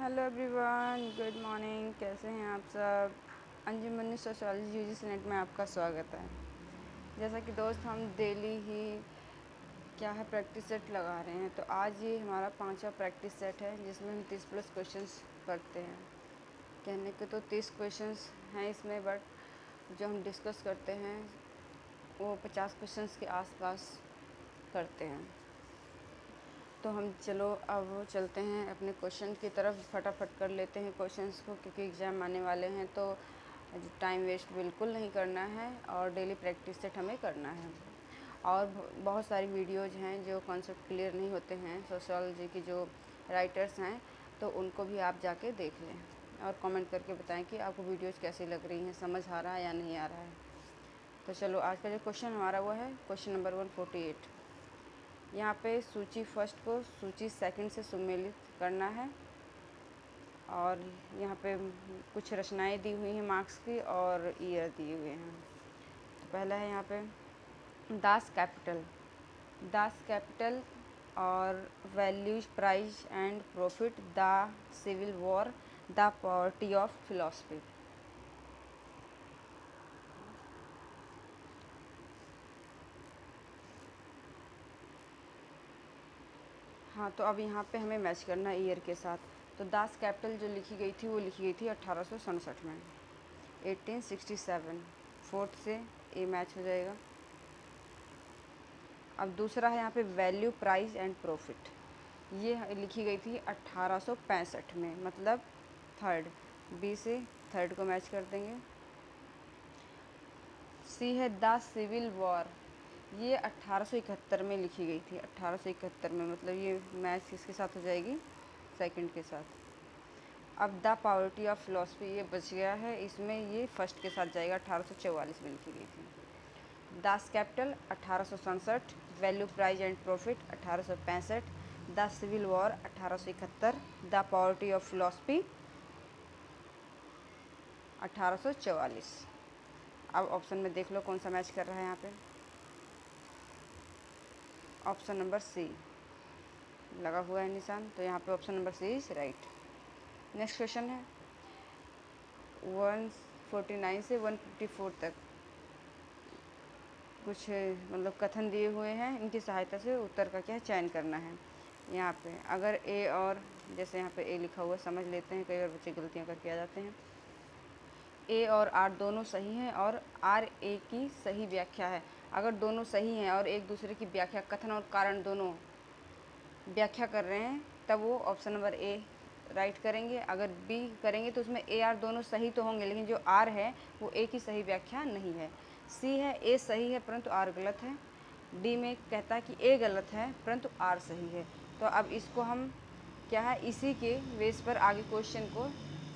Hello everyone, good morning. कैसे हैं आप सब? अंजुमन सोशियोलॉजी यूजीसी नेट में आपका स्वागत है। जैसा कि दोस्त हम डेली ही क्या है प्रैक्टिस सेट लगा रहे हैं, तो आज ये हमारा 5वां प्रैक्टिस सेट है जिसमें हम 30+ क्वेश्चंस पढ़ते हैं। कहने के तो 30 क्वेश्चंस हैं इसमें, बट जो हम डिस्कस करते हैं वो 50 क्वेश्चंस के आसपास करते हैं। तो हम चलो अब चलते हैं अपने क्वेश्चन की तरफ, फटाफट कर लेते हैं क्वेश्चंस को, क्योंकि एग्ज़ाम आने वाले हैं। तो टाइम वेस्ट बिल्कुल नहीं करना है और डेली प्रैक्टिस सेट हमें करना है। और बहुत सारी वीडियोज़ हैं जो कॉन्सेप्ट क्लियर नहीं होते हैं सोशियोलॉजी की, जो राइटर्स हैं, तो उनको भी आप जाके देख लें और कमेंट करके बताएं कि आपको वीडियोज़ कैसी लग रही हैं, समझ आ रहा है या नहीं आ रहा है। तो चलो आज का जो क्वेश्चन हमारा वो है क्वेश्चन नंबर 148। यहाँ पे सूची फर्स्ट को सूची सेकंड से सुमेलित करना है और यहाँ पे कुछ रचनाएं दी हुई हैं मार्क्स की और ईयर दिए हुए हैं। तो पहला है यहाँ पे दास कैपिटल और values, price and profit, the civil war, the poverty of philosophy. हाँ, तो अब यहाँ पे हमें मैच करना है ईयर के साथ। तो दास कैपिटल जो लिखी गई थी वो लिखी गई थी 1867 में, 1867। फोर्थ से ए मैच हो जाएगा। अब दूसरा है यहाँ पे वैल्यू, प्राइस एंड प्रॉफिट, ये लिखी गई थी 1865 में, मतलब थर्ड। बी से थर्ड को मैच कर देंगे। सी है द सिविल वॉर, ये 1871 में लिखी गई थी, 1871 में, मतलब ये मैच किसके साथ हो जाएगी? सेकंड के साथ। अब द पॉवर्टी ऑफ फिलॉसफी ये बच गया है, इसमें ये फर्स्ट के साथ जाएगा, 1844 में लिखी गई थी। Das Kapital 1867, value, price and profit 1865, the civil war 1871, the poverty of philosophy 1844। अब ऑप्शन में देख लो कौन सा मैच कर रहा है यहाँ पे। ऑप्शन नंबर सी लगा हुआ है निशान, तो यहाँ पे option number C is right. Next question है 149 से 154 तक कुछ मतलब कथन दिए हुए हैं, इनकी सहायता से उत्तर का क्या चयन करना है। यहाँ पे अगर ए और, जैसे यहाँ पे ए लिखा हुआ समझ लेते हैं, कई बार बच्चे गलतियाँ करके आ जाते हैं। ए और आर दोनों सही हैं और आर ए की सही व्याख्या है। अगर दोनों सही हैं और एक दूसरे की व्याख्या, कथन और कारण दोनों व्याख्या कर रहे हैं, तब वो ऑप्शन नंबर ए राइट करेंगे। अगर बी करेंगे तो उसमें ए आर दोनों सही तो होंगे, लेकिन जो आर है वो ए की सही व्याख्या नहीं है। सी है ए सही है परंतु आर गलत है। डी में कहता है कि ए गलत है परंतु आर सही है। तो अब इसको हम क्या है, इसी के बेस पर आगे क्वेश्चन को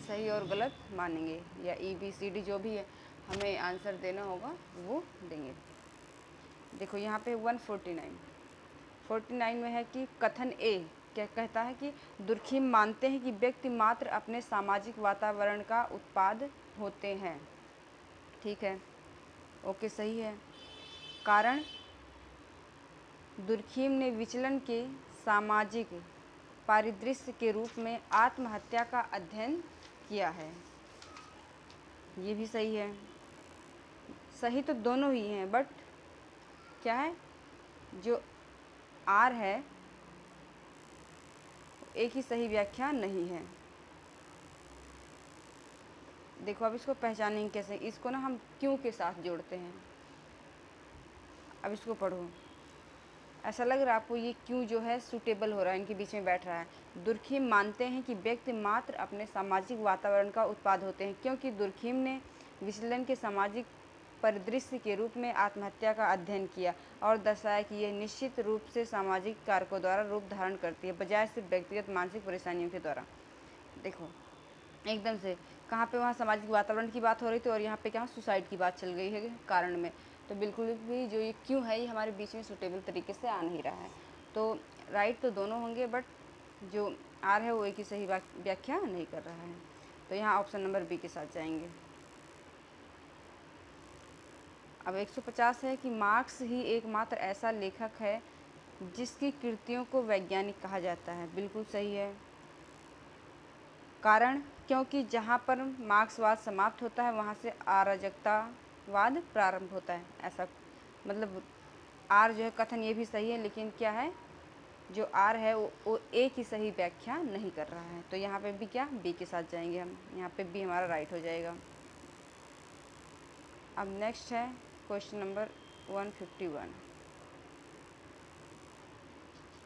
सही और गलत मानेंगे, या ई बी सी डी जो भी है हमें आंसर देना होगा वो देंगे। देखो यहाँ पे 149 में है कि कथन ए क्या कहता है कि दुर्खिम मानते हैं कि व्यक्ति मात्र अपने सामाजिक वातावरण का उत्पाद होते हैं। ठीक है, ओके, सही है। कारण, दुर्खिम ने विचलन के सामाजिक परिदृश्य के रूप में आत्महत्या का अध्ययन किया है, ये भी सही है। सही तो दोनों ही हैं, बट क्या है, जो आर है एक ही सही व्याख्या नहीं है। देखो अब इसको पहचानेंगे कैसे, इसको ना हम क्यों के साथ जोड़ते हैं। अब इसको पढ़ो, ऐसा लग रहा है आपको ये क्यों जो है सूटेबल हो रहा है, इनके बीच में बैठ रहा है। दुर्खिम मानते हैं कि व्यक्ति मात्र अपने सामाजिक वातावरण का उत्पाद होते हैं, क्योंकि दुर्खिम ने विचलन के सामाजिक परिदृश्य के रूप में आत्महत्या का अध्ययन किया और दर्शाया कि यह निश्चित रूप से सामाजिक कारकों द्वारा रूप धारण करती है, बजाय सिर्फ व्यक्तिगत मानसिक परेशानियों के द्वारा। देखो एकदम से कहाँ पे वहाँ सामाजिक वातावरण की बात हो रही थी और यहाँ पे क्या सुसाइड की बात चल गई है कारण में। तो बिल्कुल भी जो ये क्यों है ये हमारे बीच में सूटेबल तरीके से आ नहीं रहा है। तो राइट तो दोनों होंगे, बट जो आर है वो एक ही सही व्याख्या नहीं कर रहा है। तो यहाँ ऑप्शन नंबर बी के साथ जाएंगे। अब 150 है कि मार्क्स ही एकमात्र ऐसा लेखक है जिसकी कृतियों को वैज्ञानिक कहा जाता है। बिल्कुल सही है। कारण क्योंकि जहाँ पर मार्क्सवाद समाप्त होता है वहाँ से अराजकतावाद प्रारंभ होता है। ऐसा मतलब आर जो है कथन ये भी सही है, लेकिन क्या है जो आर है वो एक ही सही व्याख्या नहीं कर रहा है। तो यहाँ पे भी क्या बी के साथ जाएंगे हम, यहाँ पे बी हमारा राइट हो जाएगा। अब नेक्स्ट है क्वेश्चन नंबर 151।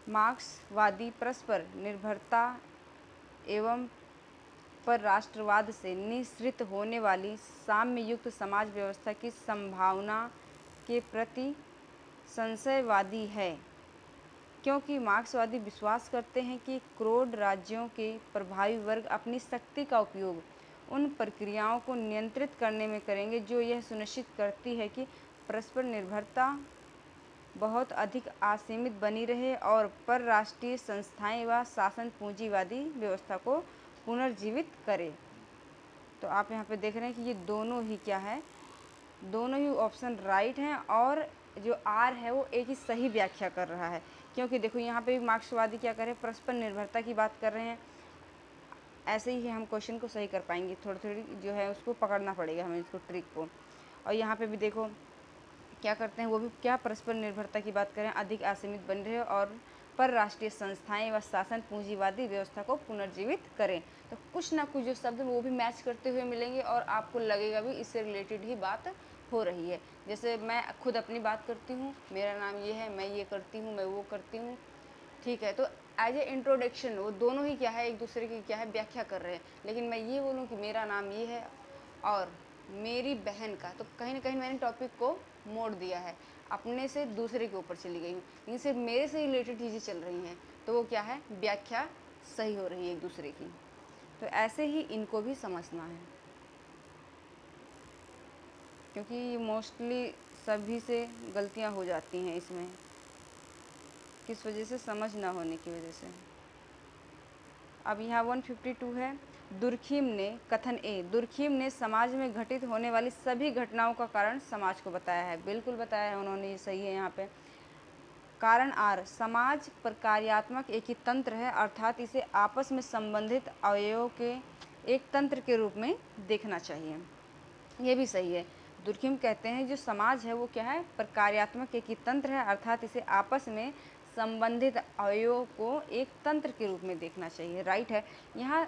मार्क्सवादी परस्पर निर्भरता एवं पर राष्ट्रवाद से निःसृत होने वाली साम्ययुक्त समाज व्यवस्था की संभावना के प्रति संशयवादी है, क्योंकि मार्क्सवादी विश्वास करते हैं कि क्रोध राज्यों के प्रभावी वर्ग अपनी शक्ति का उपयोग उन प्रक्रियाओं को नियंत्रित करने में करेंगे जो यह सुनिश्चित करती है कि परस्पर निर्भरता बहुत अधिक असीमित बनी रहे और परराष्ट्रीय संस्थाएं व शासन पूंजीवादी व्यवस्था को पुनर्जीवित करे। तो आप यहाँ पे देख रहे हैं कि ये दोनों ही क्या है, दोनों ही ऑप्शन राइट हैं और जो आर है वो एक ही सही व्याख्या कर रहा है। क्योंकि देखो यहाँ पे भी मार्क्सवादी क्या कर रहे हैं, परस्पर निर्भरता की बात कर रहे हैं। ऐसे ही हम क्वेश्चन को सही कर पाएंगे, थोड़ी थोड़ी जो है उसको पकड़ना पड़ेगा हमें, इसको ट्रिक को। और यहाँ पे भी देखो क्या करते हैं, वो भी क्या परस्पर निर्भरता की बात करें, अधिक असीमित बन रहे और परराष्ट्रीय संस्थाएं व शासन पूंजीवादी व्यवस्था को पुनर्जीवित करें। तो कुछ ना कुछ जो शब्द वो भी मैच करते हुए मिलेंगे और आपको लगेगा भी इससे रिलेटेड ही बात हो रही है। जैसे मैं खुद अपनी बात करती हूँ, मेरा नाम ये है, मैं ये करती हूँ, मैं वो करती हूँ, ठीक है। तो एज ए इंट्रोडक्शन वो दोनों ही क्या है, एक दूसरे की क्या है व्याख्या कर रहे हैं। लेकिन मैं ये बोलूँ कि मेरा नाम ये है और मेरी बहन का, तो कहीं ना कहीं मैंने टॉपिक को मोड़ दिया है, अपने से दूसरे के ऊपर चली गई हूँ, लेकिन सिर्फ मेरे से रिलेटेड चीज़ें चल रही हैं, तो वो क्या है व्याख्या सही हो रही है एक दूसरे की। तो ऐसे ही इनको भी समझना है, क्योंकि मोस्टली सभी से गलतियाँ हो जाती हैं इसमें, किस वजह से, समझ ना होने की वजह से। अब यहाँ 152 है, दुर्खिम ने कथन ए, दुर्खिम ने समाज में घटित होने वाली सभी घटनाओं का कारण समाज को बताया है। बिल्कुल बताया है उन्होंने, ये सही है। यहाँ पे कारण आर, समाज प्रकार्यात्मक एक ही तंत्र है, अर्थात इसे आपस में संबंधित अवयवों के एक तंत्र के रूप में देखना चाहिए। ये भी सही है। दुर्खिम कहते हैं जो समाज है वो क्या है, प्रकार्यात्मक एक ही तंत्र है, अर्थात इसे आपस में संबंधित अवयवों को एक तंत्र के रूप में देखना चाहिए। राइट है। यहाँ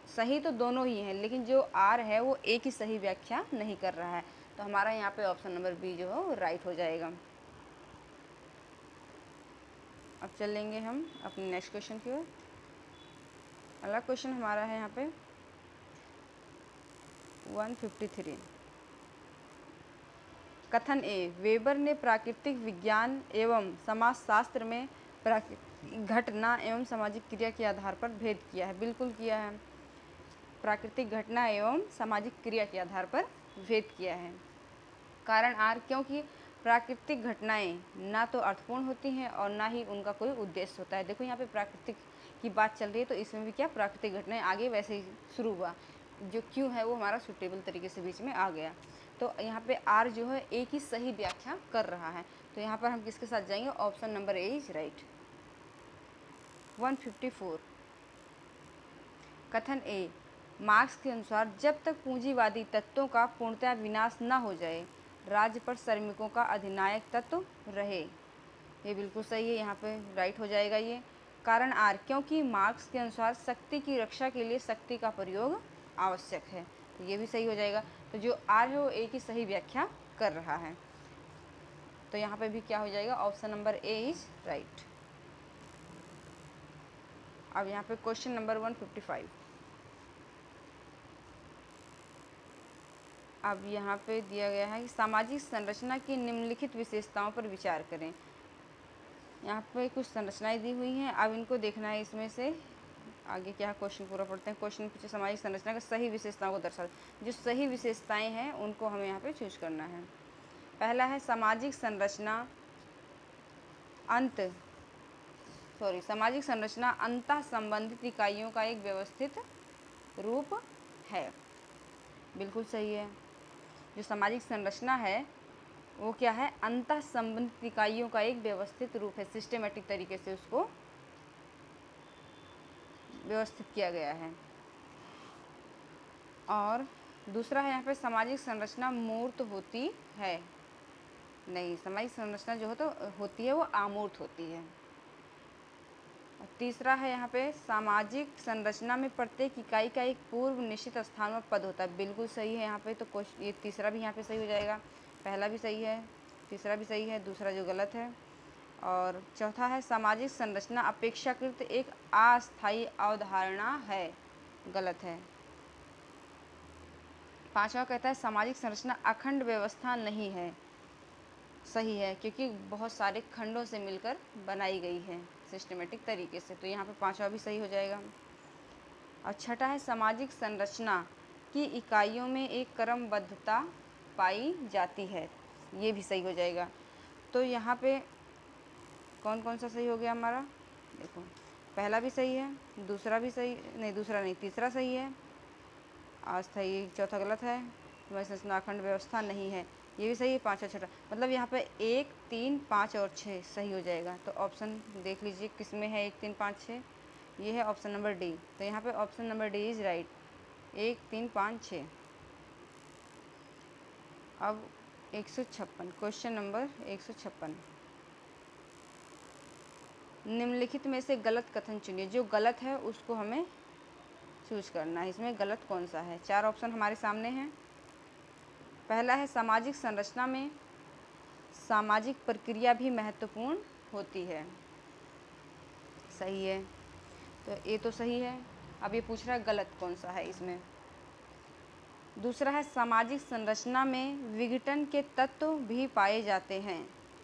सही तो दोनों ही हैं, लेकिन जो आर है वो एक ही सही व्याख्या नहीं कर रहा है। तो हमारा यहाँ पे ऑप्शन नंबर बी जो है वो राइट हो जाएगा। अब चलेंगे हम अपने नेक्स्ट क्वेश्चन की ओर। अगला क्वेश्चन हमारा है यहाँ पे 153। कथन ए, वेबर ने प्राकृतिक विज्ञान एवं समाजशास्त्र में प्राकृतिक घटना एवं सामाजिक क्रिया के आधार पर भेद किया है। बिल्कुल किया है, प्राकृतिक घटना एवं सामाजिक क्रिया के आधार पर भेद किया है। कारण आर, क्योंकि प्राकृतिक घटनाएं ना तो अर्थपूर्ण होती हैं और ना ही उनका कोई उद्देश्य होता है। देखो यहाँ पे प्राकृतिक की बात चल रही है, तो इसमें भी क्या प्राकृतिक घटनाएं आगे वैसे ही शुरू हुआ, जो क्यों है वो हमारा सुटेबल तरीके से बीच में आ गया। तो यहाँ पे आर जो है एक ही सही व्याख्या कर रहा है। तो यहाँ पर हम किसके साथ जाएंगे, option number A is right. 154। कथन ए, मार्क्स के अनुसार जब तक पूंजीवादी तत्वों का पूर्णतः विनाश न हो जाए, राज्य पर श्रमिकों का अधिनायक तत्व रहे। ये बिल्कुल सही है, यहाँ पे राइट हो जाएगा ये। कारण आर, क्योंकि मार्क्स के अनुसार शक्ति की रक्षा के लिए शक्ति का प्रयोग आवश्यक है। तो ये भी सही हो जाएगा। तो जो आर है वो एक ही सही व्याख्या कर रहा है। तो यहाँ पे भी क्या हो जाएगा, option number A is right. अब यहाँ पे क्वेश्चन नंबर 155। अब यहाँ पे दिया गया है कि सामाजिक संरचना की निम्नलिखित विशेषताओं पर विचार करें। यहाँ पे कुछ संरचनाएं दी हुई हैं, अब इनको देखना है इसमें से आगे क्या क्वेश्चन पूरा पढ़ते हैं। क्वेश्चन पूछे सामाजिक संरचना का सही विशेषताओं को दर्शा, जो सही विशेषताएं हैं उनको हमें यहाँ पे चूज करना है। पहला है सामाजिक संरचना सामाजिक संरचना अंतः संबंधित इकाइयों का एक व्यवस्थित रूप है। बिल्कुल सही है। जो सामाजिक संरचना है वो क्या है, अंतः संबंधित इकाइयों का एक व्यवस्थित रूप है, सिस्टेमेटिक तरीके से उसको व्यवस्थित किया गया है। और दूसरा है यहाँ पे सामाजिक संरचना मूर्त होती है, नहीं, सामाजिक संरचना जो होती है वो अमूर्त होती है। और तीसरा है यहाँ पे सामाजिक संरचना में प्रत्येक इकाई का एक पूर्व निश्चित स्थान में पद होता है, बिल्कुल सही है यहाँ पे। तो ये तीसरा भी यहाँ पे सही हो जाएगा, पहला भी सही है, तीसरा भी सही है, दूसरा जो गलत है। और चौथा है सामाजिक संरचना अपेक्षाकृत एक अस्थायी अवधारणा है, गलत है। पांचवा कहता है सामाजिक संरचना अखंड व्यवस्था नहीं है, सही है, क्योंकि बहुत सारे खंडों से मिलकर बनाई गई है सिस्टमेटिक तरीके से। तो यहाँ पे पांचवा भी सही हो जाएगा। और छठा है सामाजिक संरचना की इकाइयों में एक क्रमबद्धता पाई जाती है, ये भी सही हो जाएगा। तो यहाँ पे कौन कौन सा सही हो गया हमारा, देखो पहला भी सही है, दूसरा भी सही नहीं, दूसरा नहीं, तीसरा सही है, अस्थायी चौथा गलत है, संरचना अखंड व्यवस्था नहीं है, ये भी सही है, पाँचवा छठा, मतलब यहाँ पे 1, 3, 5 और 6 सही हो जाएगा। तो ऑप्शन देख लीजिए किस में है 1, 3, 5, 6, ये है ऑप्शन नंबर डी। तो यहाँ पे option number D is right, 1, 3, 5, 6। अब 156, क्वेश्चन नंबर 156, निम्नलिखित में से गलत कथन चुनिए। जो गलत है उसको हमें चूज करना है, इसमें गलत कौन सा है। 4 ऑप्शन हमारे सामने हैं। पहला है सामाजिक संरचना में सामाजिक प्रक्रिया भी महत्वपूर्ण होती है, सही है, तो ये तो सही है। अब ये पूछ रहा है गलत कौन सा है इसमें। दूसरा है सामाजिक संरचना में विघटन के तत्व भी पाए जाते हैं,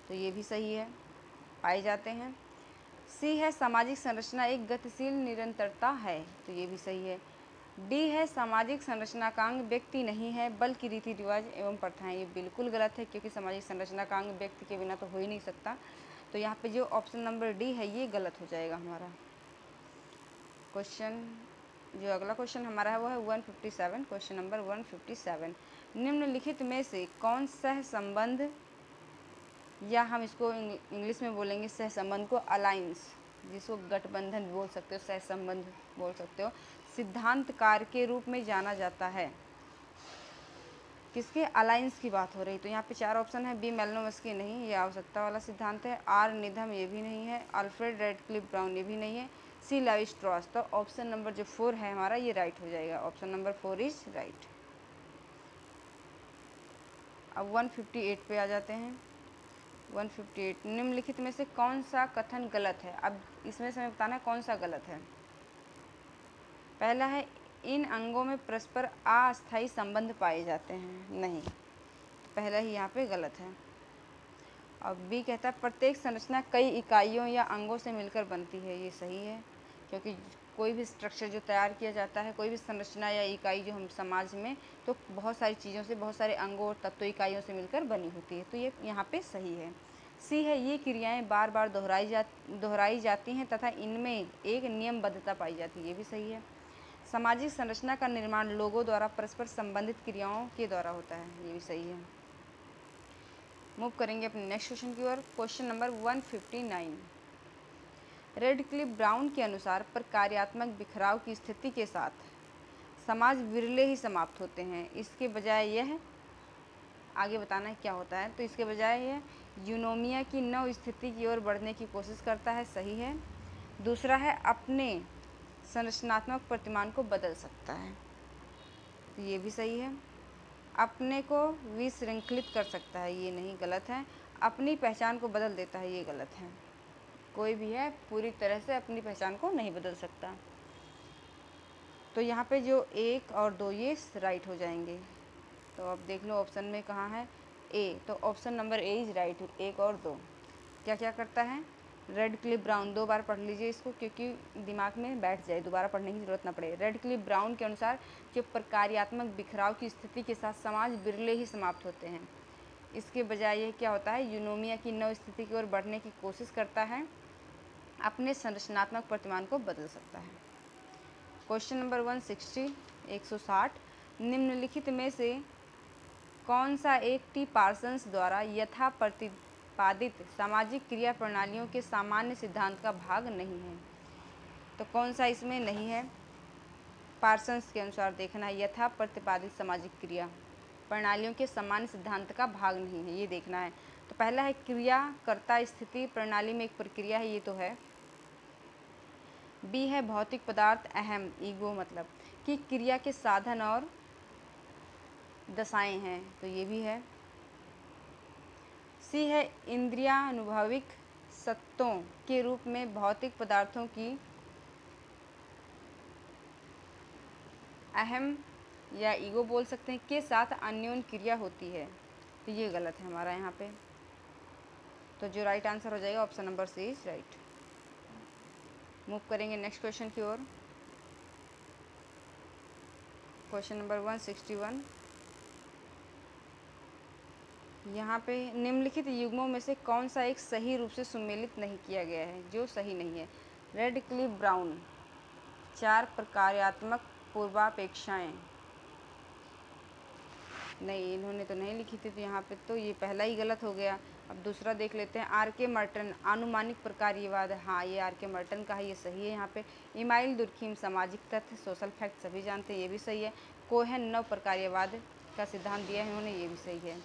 तो ये भी सही है, पाए जाते हैं। सी है सामाजिक संरचना एक गतिशील निरंतरता है, तो ये भी सही है। डी है सामाजिक संरचना का अंग व्यक्ति नहीं है बल्कि रीति रिवाज एवं प्रथाएं, ये बिल्कुल गलत है, क्योंकि सामाजिक संरचना का अंग व्यक्ति के बिना तो हो ही नहीं सकता। तो यहाँ पे जो ऑप्शन नंबर डी है ये गलत हो जाएगा हमारा। क्वेश्चन जो अगला क्वेश्चन हमारा है वो है 157, क्वेश्चन नंबर 157, निम्नलिखित में से कौन सह संबंध, या हम इसको इंग्लिश में बोलेंगे सह संबंध को अलायंस, जिसको गठबंधन बोल सकते हो, सह संबंध बोल सकते हो, सिद्धांत कार्य के रूप में जाना जाता है। किसके, अलायंस की बात हो रही। तो यहाँ पे 4 ऑप्शन है, बी मेलनोमस्की नहीं, ये आवश्यकता वाला सिद्धांत है, आर निधम ये भी नहीं है, अल्फ्रेड रेडक्लिफ ब्राउन ये भी नहीं है, सी लेवी स्ट्रॉस। तो ऑप्शन नंबर जो 4 है हमारा ये राइट हो जाएगा, ऑप्शन नंबर 4 इज राइट। अब 158 पे आ जाते हैं। 158, निम्नलिखित में से कौन सा कथन गलत है। अब इसमें से हमें बताना है कौन सा गलत है। पहला है इन अंगों में परस्पर अस्थायी संबंध पाए जाते हैं, नहीं, पहला ही यहाँ पे गलत है। अब बी कहता है प्रत्येक संरचना कई इकाइयों या अंगों से मिलकर बनती है, ये सही है, क्योंकि कोई भी स्ट्रक्चर जो तैयार किया जाता है, कोई भी संरचना या इकाई जो हम समाज में, तो बहुत सारी चीज़ों से, बहुत सारे अंगों और तत्व इकाइयों से मिलकर बनी होती है, तो ये यहाँ पे सही है। सी है ये क्रियाएं बार बार दोहराई जाती हैं तथा इनमें एक नियमबद्धता पाई जाती है, ये भी सही है। सामाजिक संरचना का निर्माण लोगों द्वारा परस्पर संबंधित क्रियाओं के द्वारा होता है, ये भी सही है। मूव करेंगे अपने नेक्स्ट क्वेश्चन की ओर। क्वेश्चन नंबर 159, रेडक्लिफ ब्राउन के अनुसार प्रकार्यात्मक बिखराव की स्थिति के साथ समाज विरले ही समाप्त होते हैं, इसके बजाय यह, आगे बताना है क्या होता है, तो इसके बजाय यह यूनोमिया की नव स्थिति की ओर बढ़ने की कोशिश करता है, सही है। दूसरा है अपने संरचनात्मक प्रतिमान को बदल सकता है, तो ये भी सही है। अपने को विशृंखलित कर सकता है, ये नहीं, गलत है। अपनी पहचान को बदल देता है, ये गलत है। कोई भी है पूरी तरह से अपनी पहचान को नहीं बदल सकता। तो यहाँ पे जो 1 और 2 ये राइट हो जाएंगे। तो अब देख लो ऑप्शन में कहाँ है ए, तो option number A is right, 1 और 2। क्या क्या करता है, रेडक्लिफ ब्राउन, 2 बार पढ़ लीजिए इसको, क्योंकि दिमाग में बैठ जाए, दोबारा पढ़ने की जरूरत ना पड़े। रेडक्लिफ ब्राउन के अनुसार जो प्रकार्यात्मक बिखराव की स्थिति के साथ समाज बिरले ही समाप्त होते हैं, इसके बजाय ये क्या होता है, यूनोमिया की नव स्थिति की ओर बढ़ने की कोशिश करता है, अपने संरचनात्मक प्रतिमान को बदल सकता है। क्वेश्चन नंबर 160, 160, निम्नलिखित में से कौन सा एक टी पार्सन्स द्वारा यथा प्रतिपादित सामाजिक क्रिया प्रणालियों के सामान्य सिद्धांत का भाग नहीं है। तो कौन सा इसमें नहीं है, पार्सन्स के अनुसार देखना है। यथा प्रतिपादित सामाजिक क्रिया प्रणालियों के सामान्य सिद्धांत का भाग नहीं है, ये देखना है। तो पहला है क्रिया कर्ता स्थिति प्रणाली में एक प्रक्रिया है, ये तो है। बी है भौतिक पदार्थ अहम ईगो, मतलब कि क्रिया के साधन और दशाएं हैं, तो ये भी है। सी है इंद्रियानुभविक सत्यों के रूप में भौतिक पदार्थों की अहम या ईगो बोल सकते हैं के साथ अन्योन्य क्रिया होती है, तो ये गलत है हमारा यहाँ पे। तो जो राइट आंसर हो जाएगा option number C is right. Move करेंगे नेक्स्ट क्वेश्चन की ओर। Question number 161। यहाँ पे निम्नलिखित युग्मों में से कौन सा एक सही रूप से सुमेलित नहीं किया गया है, जो सही नहीं है। रेडक्लिफ ब्राउन 4 प्रकार्यात्मक पूर्वापेक्षाएं, नहीं इन्होंने तो नहीं लिखी थी, तो यहाँ पे तो ये पहला ही गलत हो गया। अब दूसरा देख लेते हैं। आर के मर्टन आनुमानिक प्रकार्यवाद, हाँ ये आर के मर्टन का है, ये सही है। यहाँ पे इमाइल दुर्खिम सामाजिक तथ्य सोशल फैक्ट सभी जानते हैं, ये भी सही है। कोहेन नव प्रकार्यवाद का सिद्धांत दिया है उन्होंने, ये भी सही है।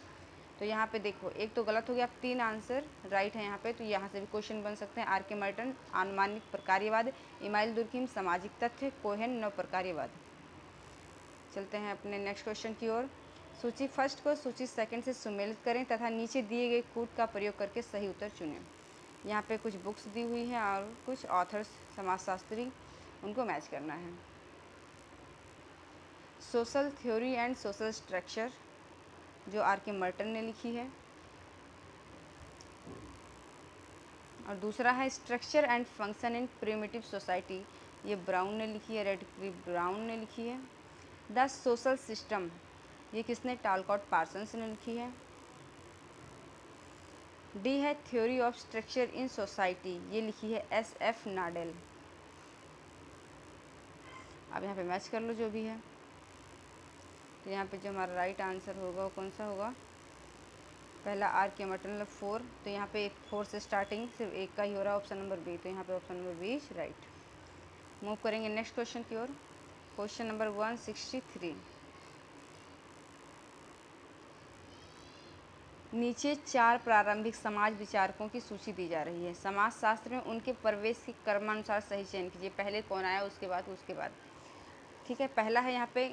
तो यहाँ पे देखो एक तो गलत हो गया, अब 3 आंसर राइट है यहाँ पे, तो यहाँ से भी क्वेश्चन बन सकते हैं। आर के मर्टन आनुमानिक प्रकार्यवाद, इमाइल दुर्खिम सामाजिक तथ्य, कोहेन नव प्रकार्यवाद। चलते हैं अपने नेक्स्ट क्वेश्चन की ओर। सूची फर्स्ट को सूची सेकंड से सुमेलित करें तथा नीचे दिए गए कूट का प्रयोग करके सही उत्तर चुनें। यहाँ पे कुछ बुक्स दी हुई हैं और कुछ ऑथर्स समाजशास्त्री, उनको मैच करना है। Social theory and social structure जो आर के मर्टन ने लिखी है, और दूसरा है structure and function in primitive society, ये ब्राउन ने लिखी है, रेडक्लिफ ब्राउन ने लिखी है। द सोशल सिस्टम, ये किसने, टालकॉट पार्सन्स ने लिखी है। डी है theory of structure in society, ये लिखी है SF नाडेल। अब यहाँ पे मैच कर लो जो भी है। तो यहाँ पे जो हमारा राइट आंसर होगा वो कौन सा होगा, पहला आर के मर्टन 4, तो यहाँ पे 4 से स्टार्टिंग सिर्फ एक का ही हो रहा है, ऑप्शन नंबर बी, तो यहाँ पे option number B is right. Move करेंगे नेक्स्ट क्वेश्चन की ओर। Question number 163। नीचे 4 प्रारंभिक समाज विचारकों की सूची दी जा रही है। समाजशास्त्र में उनके प्रवेश के क्रमानुसार सही चयन कीजिए, पहले कौन आया उसके बाद। ठीक है, पहला है यहाँ पे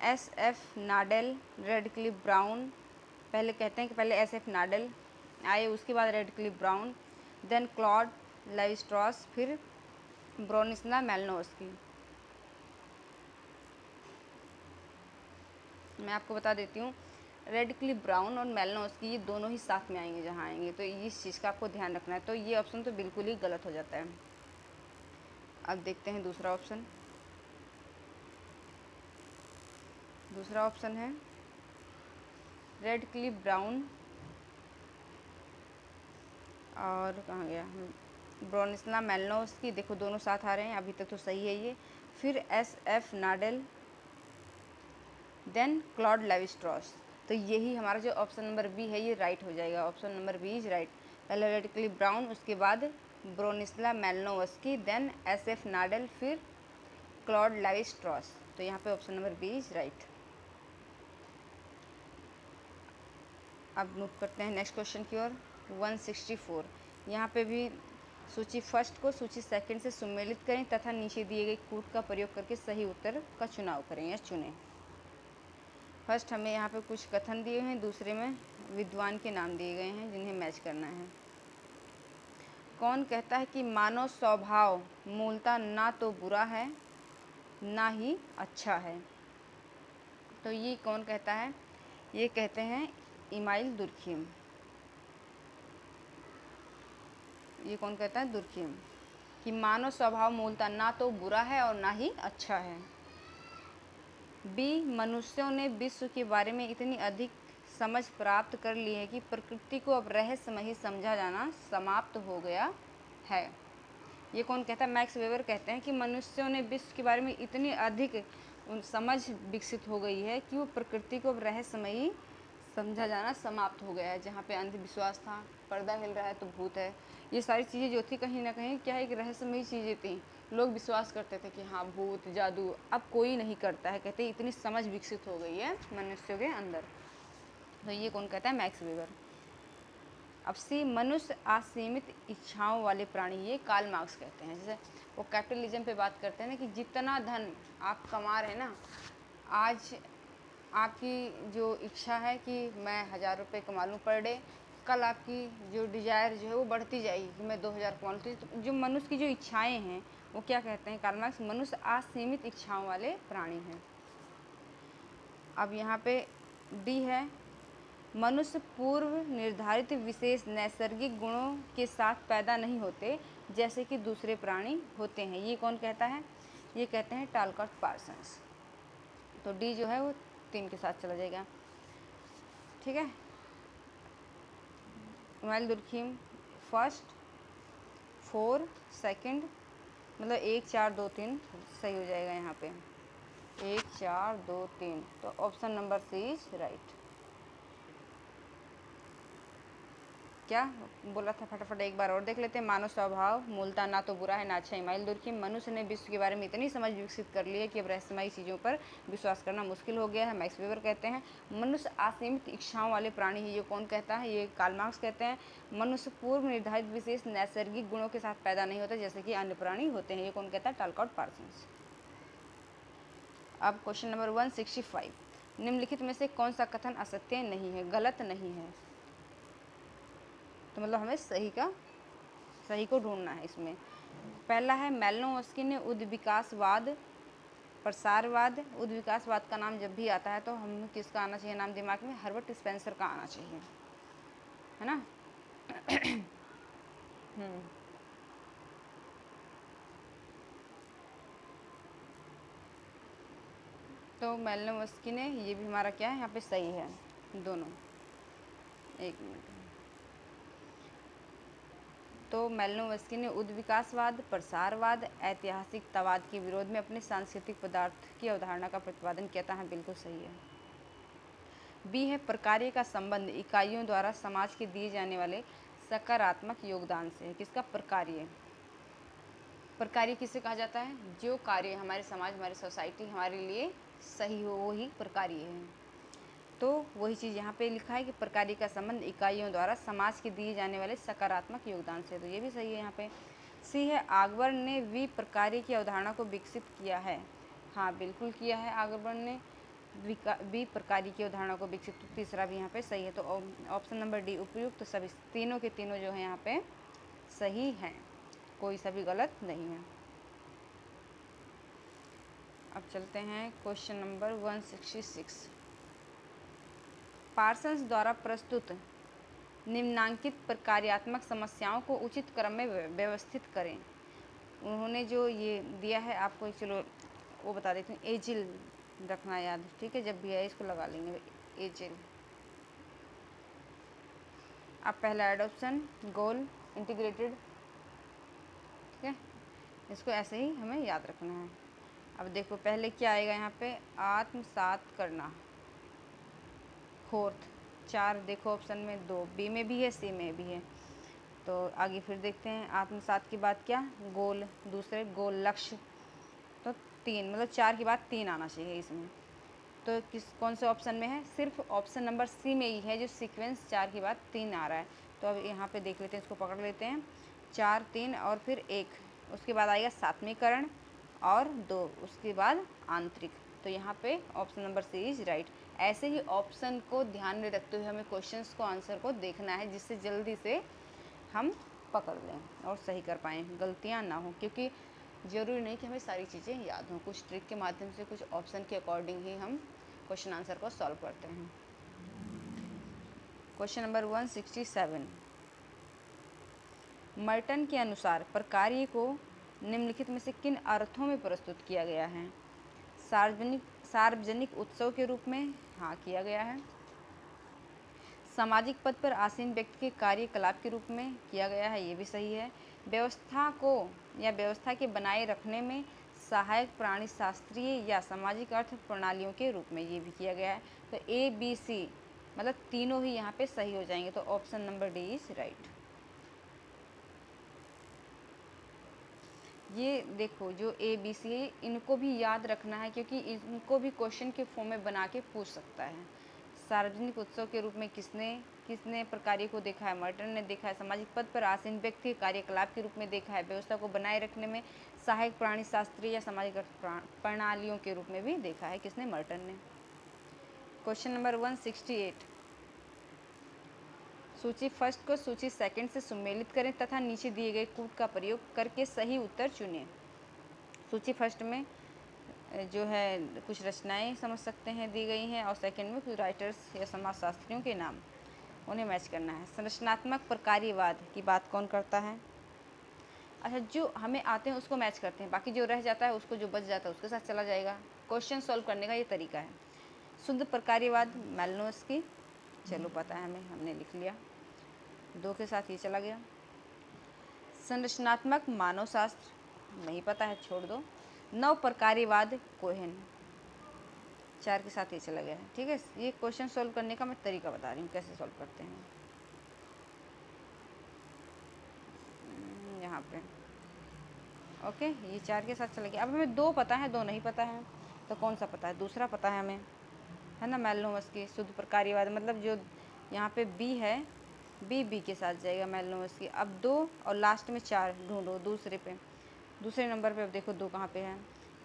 SF नाडेल, रेडक्लिफ ब्राउन। पहले कहते हैं कि पहले SF नाडेल आए, उसके बाद Radcliffe Brown, then Claude Levi Strauss, फिर ब्रोनिस्ला मेलिनोव्स्की। मैं आपको बता देती हूँ, रेडक्लिफ ब्राउन और मेलिनोव्स्की ये दोनों ही साथ में आएंगे जहाँ आएंगे, तो इस चीज़ का आपको ध्यान रखना है। तो ये ऑप्शन तो बिल्कुल ही गलत हो जाता है। अब देखते हैं दूसरा ऑप्शन। दूसरा ऑप्शन है रेडक्लिफ ब्राउन और कहाँ गया, ब्रोनिस्ला मेलिनोव्स्की, देखो दोनों साथ आ रहे हैं, अभी तक तो सही है ये। फिर SF नाडेल, देन क्लॉड लेवी-स्ट्रॉस, तो यही हमारा जो ऑप्शन नंबर बी है ये राइट हो जाएगा। Option number B is right. पहले रेडक्लिफ ब्राउन, उसके बाद ब्रोनिस्ला मेलिनोव्स्की, देन SF नाडेल, फिर क्लॉड लेवी-स्ट्रॉस, तो यहाँ पे option number B is right. अब मूव करते हैं नेक्स्ट क्वेश्चन की ओर। 164। यहाँ पे भी सूची फर्स्ट को सूची सेकंड से सुमेलित करें तथा नीचे दिए गए कूट का प्रयोग करके सही उत्तर का चुनाव करें या चुनें। फर्स्ट हमें यहाँ पे कुछ कथन दिए हैं, दूसरे में विद्वान के नाम दिए गए हैं जिन्हें मैच करना है। कौन कहता है कि मानव स्वभाव मूलतः ना तो बुरा है ना ही अच्छा है, तो ये कौन कहता है, ये कहते हैं इमाइल दुर्खिम। ये कौन कहता है, दुर्खिम, कि मानव स्वभाव मूलतः ना तो बुरा है और ना ही अच्छा है। बी, मनुष्यों ने विश्व के बारे में इतनी अधिक समझ प्राप्त कर ली है कि प्रकृति को अब रहस्यमय ही समझा जाना समाप्त हो गया है। ये कौन कहता है, मैक्स वेबर कहते हैं कि मनुष्यों ने विश्व के बारे में इतनी अधिक समझ विकसित हो गई है कि वो प्रकृति को अब रहस्यमय ही समझा जाना समाप्त हो गया है। जहाँ पे अंधविश्वास था, पर्दा हिल रहा है तो भूत है, ये सारी चीज़ें जो थी कहीं ना कहीं क्या है, एक रहस्यमयी चीज़ें थी, लोग विश्वास करते थे कि हाँ भूत जादू, अब कोई नहीं करता है, कहते इतनी समझ विकसित हो गई है मनुष्यों के अंदर। तो ये कौन कहता है? Max weber. अब सी, मनुष्य असीमित इच्छाओं वाले प्राणी, ये कार्ल मार्क्स कहते हैं। जैसे वो कैपिटलिज्म पे बात करते हैं ना कि जितना धन आप कमा रहे हैं ना, आज आपकी जो इच्छा है कि मैं 1000 रुपये कमा लूँ पर डे, कल आपकी जो डिजायर जो है वो बढ़ती जाएगी कि मैं 2000 कमा लूँ। तो जो मनुष्य की जो इच्छाएं हैं वो क्या कहते हैं कार्ल मार्क्स? मनुष्य असीमित इच्छाओं वाले प्राणी हैं। अब यहाँ पे डी है, मनुष्य पूर्व निर्धारित विशेष नैसर्गिक गुणों के साथ पैदा नहीं होते जैसे कि दूसरे प्राणी होते हैं। ये कौन कहता है? ये कहते हैं टालकॉट पार्सन्स। तो डी जो है वो 3 के साथ चला जाएगा। ठीक है। इमाइल दुर्खिम फर्स्ट, 4 सेकंड, मतलब 1 4 2 3 सही हो जाएगा यहाँ पे, 1 4 2 3। तो option number C is right. क्या बोला था? फटाफट एक बार और देख लेते हैं। मानव स्वभाव मूलतः ना तो बुरा है ना अच्छा। इमाइल दुर्खिम, मनुष्य ने विश्व के बारे में इतनी समझ विकसित कर ली है कि अब रहस्यमयी चीज़ों पर विश्वास करना मुश्किल हो गया है। मैक्स वेबर कहते हैं मनुष्य असीमित इच्छाओं वाले प्राणी है। ये कौन कहता है? ये कार्ल मार्क्स कहते हैं मनुष्य पूर्व निर्धारित विशेष नैसर्गिक गुणों के साथ पैदा नहीं होता जैसे कि अन्य प्राणी होते हैं। ये कौन कहता है? टालकॉट पार्सन्स। अब क्वेश्चन नंबर 165, निम्नलिखित में से कौन सा कथन असत्य नहीं है, गलत नहीं है? तो मतलब हमें सही को ढूंढना है इसमें। पहला है मेलिनोवस्की ने उद्विकासवाद, प्रसारवाद, उद्विकासवाद का नाम जब भी आता है तो हम किसका आना चाहिए नाम दिमाग में? हर्बर्ट स्पेंसर का आना चाहिए, है ना। तो मेलिनोवस्की ने, ये भी हमारा क्या है यहाँ पे सही है दोनों। एक मिनट। तो मेलिनोवस्की ने उद्विकासवाद, प्रसारवाद, ऐतिहासिकतावाद के विरोध में अपने सांस्कृतिक पदार्थ की अवधारणा का प्रतिपादन किया था। हाँ, बिल्कुल सही है। बी है प्रकार्य का संबंध इकाइयों द्वारा समाज के दिए जाने वाले सकारात्मक योगदान से। किसका? प्रकार्य। प्रकार्य किसे कहा जाता है? जो कार्य हमारे समाज, हमारी सोसाइटी हमारे लिए सही हो वो ही प्रकार्य है। तो वही चीज़ यहाँ पे लिखा है कि प्रकार्य का संबंध इकाइयों द्वारा समाज के दिए जाने वाले सकारात्मक योगदान से। तो ये भी सही है यहाँ पे। सी है अकबर ने विप्रकार्य की अवधारणा को विकसित किया है। हाँ, बिल्कुल किया है अकबर ने विप्रकार्य की अवधारणा को विकसित। तीसरा भी यहाँ पे सही है। तो ऑप्शन नंबर डी उपयुक्त तो सभी तीनों के तीनों जो है यहाँ पे सही हैं, कोई सा भी गलत नहीं है। अब चलते हैं क्वेश्चन नंबर 166। पार्सन्स द्वारा प्रस्तुत निम्नांकित प्रकार्यात्मक समस्याओं को उचित क्रम में व्यवस्थित करें। उन्होंने जो ये दिया है आपको, चलो वो बता देती हूँ। एजिल रखना याद, ठीक है, जब भी आए इसको लगा लेंगे एजिल। अब पहला एडॉप्शन, गोल, इंटीग्रेटेड, ठीक है, इसको ऐसे ही हमें याद रखना है। अब देखो पहले क्या आएगा यहाँ पे? आत्मसात करना, फोर्थ। 4 देखो ऑप्शन में 2, बी में भी है, सी में भी है। तो आगे फिर देखते हैं आत्मसात के बाद क्या? गोल, दूसरे गोल लक्ष्य। तो 3, मतलब 4 के बाद 3 आना चाहिए इसमें। तो कौन से ऑप्शन में है? सिर्फ ऑप्शन नंबर सी में ही है जो सीक्वेंस 4 के बाद 3 आ रहा है। तो अब यहाँ पे देख लेते हैं, इसको पकड़ लेते हैं। 4 3 और फिर 1, उसके बाद आएगा सात्वीकरण और 2, उसके बाद आंतरिक। तो यहाँ पे option number C is right. ऐसे ही ऑप्शन को ध्यान में रखते हुए हमें क्वेश्चंस को, आंसर को देखना है जिससे जल्दी से हम पकड़ लें और सही कर पाएँ, गलतियाँ ना हो। क्योंकि ज़रूरी नहीं कि हमें सारी चीज़ें याद हों, कुछ ट्रिक के माध्यम से, कुछ ऑप्शन के अकॉर्डिंग ही हम क्वेश्चन आंसर को सॉल्व करते हैं। क्वेश्चन नंबर 167, मर्टन के अनुसार प्रकार्य को निम्नलिखित में से किन अर्थों में प्रस्तुत किया गया है? सार्वजनिक उत्सव के रूप में, हाँ किया गया है। सामाजिक पद पर आसीन व्यक्ति के कार्यकलाप के रूप में किया गया है, ये भी सही है। व्यवस्था को या व्यवस्था के बनाए रखने में सहायक प्राणी शास्त्रीय या सामाजिक अर्थ प्रणालियों के रूप में, ये भी किया गया है। तो ए बी सी मतलब तीनों ही यहाँ पे सही हो जाएंगे। तो option number D is right. ये देखो जो ए बी सी है इनको भी याद रखना है, क्योंकि इनको भी क्वेश्चन के फॉर्म में बना के पूछ सकता है। सार्वजनिक उत्सव के रूप में किसने किसने प्रकार्य को देखा है? मर्टन ने देखा है। सामाजिक पद पर आसीन व्यक्ति कार्यकलाप के रूप में देखा है। व्यवस्था को बनाए रखने में सहायक प्राणी शास्त्रीय या सामाजिक प्रणालियों के रूप में भी देखा है। किसने? मर्टन ने। क्वेश्चन नंबर 168, सूची फर्स्ट को सूची सेकंड से सुमेलित करें तथा नीचे दिए गए कूट का प्रयोग करके सही उत्तर चुनें। सूची फर्स्ट में जो है कुछ रचनाएं समझ सकते हैं दी गई हैं, और सेकंड में कुछ राइटर्स या समाजशास्त्रियों के नाम, उन्हें मैच करना है। संरचनात्मक प्रकार्यवाद की बात कौन करता है? अच्छा, जो हमें आते हैं उसको मैच करते हैं, बाकी जो रह जाता है उसको, जो बच जाता है उसके साथ चला जाएगा। क्वेश्चन सॉल्व करने का ये तरीका है। शुद्ध प्रकार्यवाद मैलिनोव्स्की, चलो पता है हमें, हमने लिख लिया। 2 के साथ ये चला गया। संरचनात्मक मानवशास्त्र नहीं पता है, छोड़ दो। नव प्रकार्यवाद कोहेन, 4 के साथ ये चला गया है। ठीक है, ये क्वेश्चन सॉल्व करने का मैं तरीका बता रही हूँ कैसे सॉल्व करते हैं। यहाँ पे ओके, ये 4 के साथ चला गया। अब हमें 2 पता है, 2 नहीं पता है, तो कौन सा पता है? दूसरा पता है हमें, है ना, मैलिनोव्स्की शुद्ध प्रकार्यवाद, मतलब जो यहाँ पे बी है, बी के साथ जाएगा मैलिनोव्स्की। अब 2 और लास्ट में 4 ढूंढो दूसरे नंबर पे। अब देखो 2 कहाँ पे है?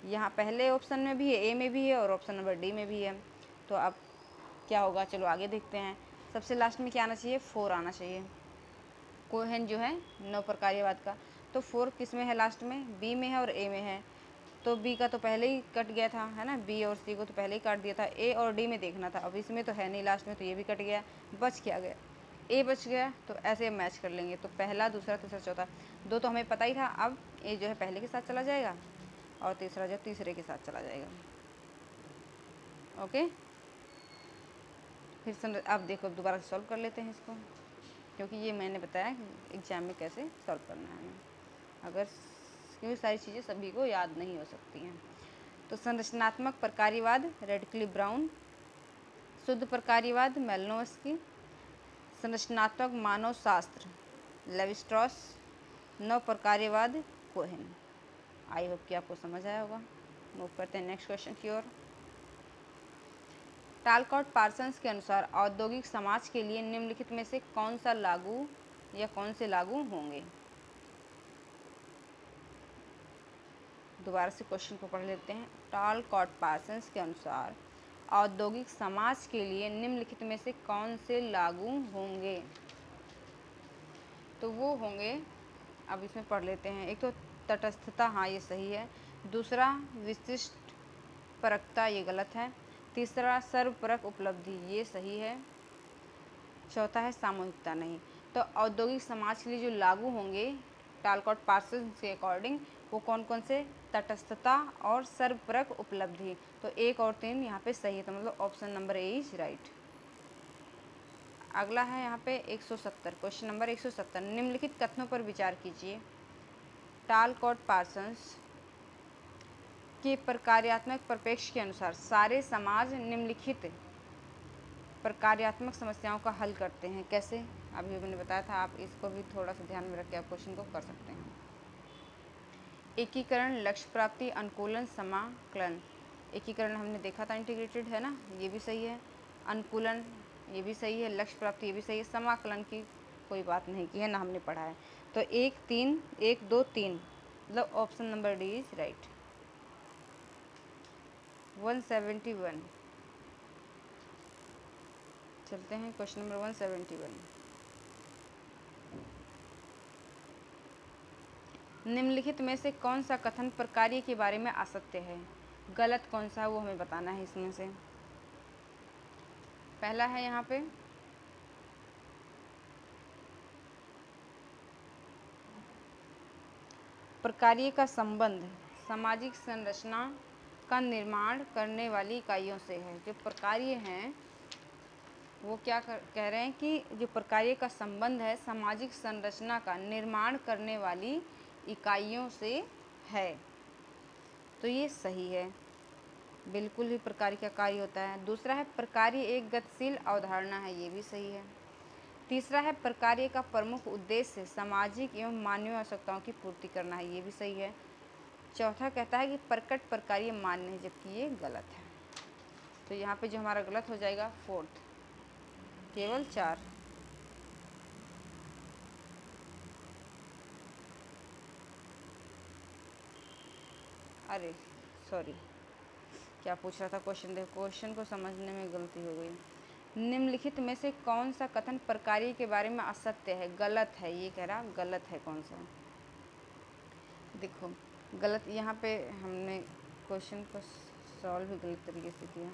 यहाँ पहले ऑप्शन में भी है, ए में भी है, और ऑप्शन नंबर डी में भी है। तो अब क्या होगा, चलो आगे देखते हैं। सबसे लास्ट में क्या आना चाहिए? 4 आना चाहिए। कोहेन जो है नव प्रकार्यवाद का, तो 4 किस में है? लास्ट में बी में है और ए में है। तो बी का तो पहले ही कट गया था, है ना, बी और सी को तो पहले ही काट दिया था। ए और डी में देखना था, अब इसमें तो है नहीं लास्ट में, तो ये भी कट गया। बच क्या गया? ए बच गया। तो ऐसे मैच कर लेंगे, तो पहला, दूसरा, तीसरा, चौथा। 2 तो हमें पता ही था। अब ए जो है पहले के साथ चला जाएगा, और तीसरा जो तीसरे के साथ चला जाएगा। ओके, फिर अब देखो, अब दोबारा सॉल्व कर लेते हैं इसको, क्योंकि ये मैंने बताया एग्जाम में कैसे सॉल्व करना है हमें, अगर क्योंकि सारी चीज़ें सभी को याद नहीं हो सकती हैं। तो संरचनात्मक प्रकार्यवाद रेडक्लिफ ब्राउन, शुद्ध प्रकार्यवाद मैलिनोव्स्की, संरचनात्मक मानवशास्त्र लेवी-स्ट्रॉस, नव प्रकार्यवाद कोहेन। आई होप कि आपको समझ आया होगा। मूव करते हैं नेक्स्ट क्वेश्चन की ओर। टालकॉट पार्सन्स के अनुसार औद्योगिक समाज के लिए निम्नलिखित में से कौन सा लागू या कौन से लागू होंगे? दोबारा से क्वेश्चन को पढ़ लेते हैं। टालकॉट पार्सन्स के अनुसार औद्योगिक समाज के लिए निम्नलिखित में से कौन से लागू होंगे? तो वो होंगे, अब इसमें पढ़ लेते हैं। एक तो तटस्थता, हाँ ये सही है। दूसरा विशिष्ट परकता, ये गलत है। तीसरा सर्वपरक उपलब्धि, ये सही है। चौथा है सामूहिकता, नहीं। तो औद्योगिक समाज के लिए जो लागू होंगे टालकॉट पार्सन्स के अकॉर्डिंग, वो कौन कौन से? तटस्थता और सर्वपरक उपलब्धि। तो 1 और 3 यहाँ पे सही है, तो मतलब option number A is right. अगला है यहाँ पे 170, क्वेश्चन नंबर 170, निम्नलिखित कथनों पर विचार कीजिए। टालकॉट पार्सन्स के प्रकार्यात्मक परिप्रेक्ष्य के अनुसार सारे समाज निम्नलिखित प्रकार्यात्मक समस्याओं का हल करते हैं। कैसे? अभी मैंने बताया था, आप इसको भी थोड़ा सा ध्यान में रख के आप क्वेश्चन को कर सकते हैं। एकीकरण, लक्ष्य प्राप्ति, अनुकूलन, समाकलन। एकीकरण हमने देखा था, इंटीग्रेटेड, है ना, ये भी सही है। अनुकूलन ये भी सही है। लक्ष्य प्राप्ति ये भी सही है। समाकलन की कोई बात नहीं की है ना, हमने पढ़ा है। तो 1 3 1 2 3, मतलब option number D is right. 171, चलते हैं क्वेश्चन नंबर 171। निम्नलिखित में से कौन सा कथन प्रकार्य के बारे में असत्य है? गलत कौन सा है वो हमें बताना है इसमें से। पहला है यहाँ पे, प्रकार्य का संबंध सामाजिक संरचना का निर्माण करने वाली इकाइयों से है। जो प्रकार्य हैं वो क्या कह रहे हैं कि जो प्रकार्य का संबंध है सामाजिक संरचना का निर्माण करने वाली इकाइयों से है। तो ये सही है, बिल्कुल ही प्रकार्य का कार्य होता है। दूसरा है प्रकार्य एक गतिशील अवधारणा है, ये भी सही है। तीसरा है प्रकार्य का प्रमुख उद्देश्य सामाजिक एवं मानवीय आवश्यकताओं की पूर्ति करना है, ये भी सही है। चौथा कहता है कि प्रकट प्रकार्य मान्य है, जबकि ये गलत है। तो यहाँ पे जो हमारा गलत हो जाएगा फोर्थ, केवल 4। अरे सॉरी, क्या पूछ रहा था क्वेश्चन, देखो क्वेश्चन को समझने में गलती हो गई। निम्नलिखित में से कौन सा कथन प्रकार्य के बारे में असत्य है, गलत है, ये कह रहा गलत है कौन सा। देखो गलत, यहाँ पे हमने क्वेश्चन को सॉल्व भी गलत तरीके से किया।